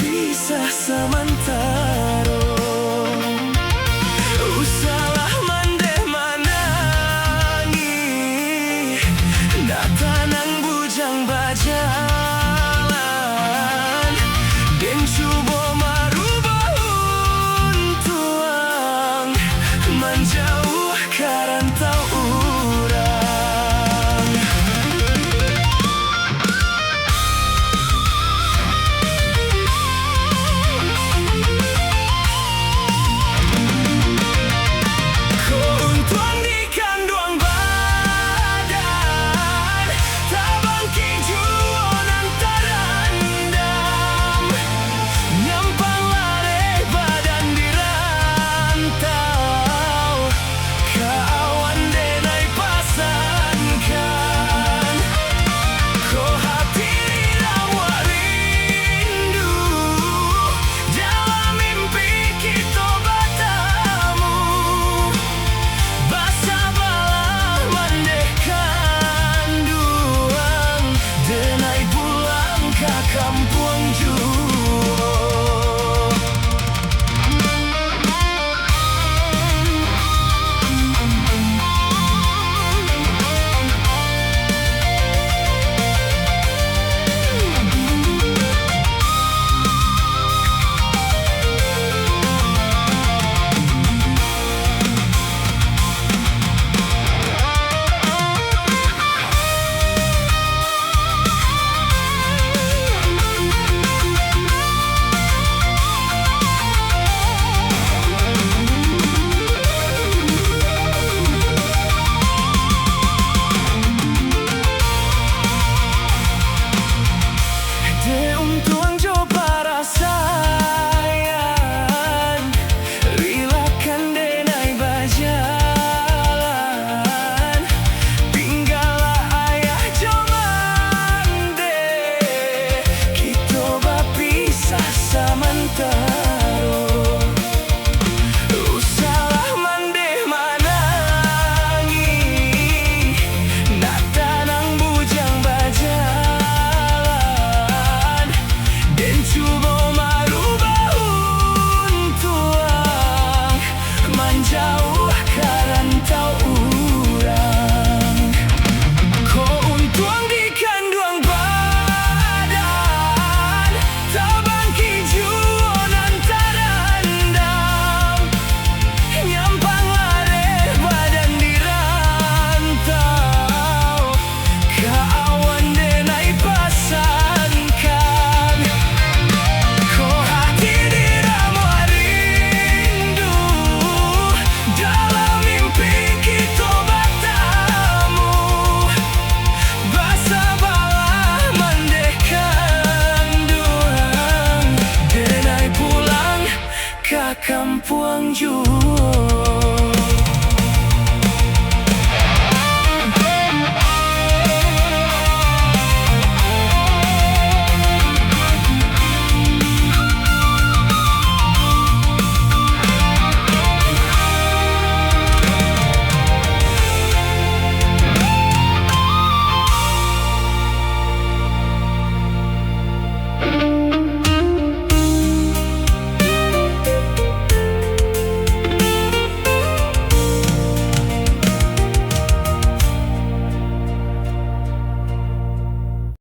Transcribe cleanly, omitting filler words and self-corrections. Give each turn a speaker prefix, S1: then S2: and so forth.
S1: pisah sementara. Usalah mandeh manangi, datanang bujang bajalan, den cuba marubah untuang, menjauh karantau urang. Keuntuan di kanduang badan, tabang kijuan antarandam, nyampang lare badan dirantau, kawan denai pasankan. Ko hati rawa rindu, dalam mimpi kita bertemu. Basa balah mandekan duang, denai pulang ke kampung jua. De untuang jo para sayang, rilakan denai bajalan, pinggala ayah jo mande, kita bapisah sementara. Usalah mandeh manangi, datanang bujang bajalan, den cuba marubah untuang, menjauh karantau urang. Ko untuang di kanduang badan, tabang kijuan antarandam, nyampang lare badan dirantau, kawan denai pasankan. Ko hati diramu rindu, dalam mimpi kita bertemu. Basa balah mandekan duang, denai pulang ke kampung jua.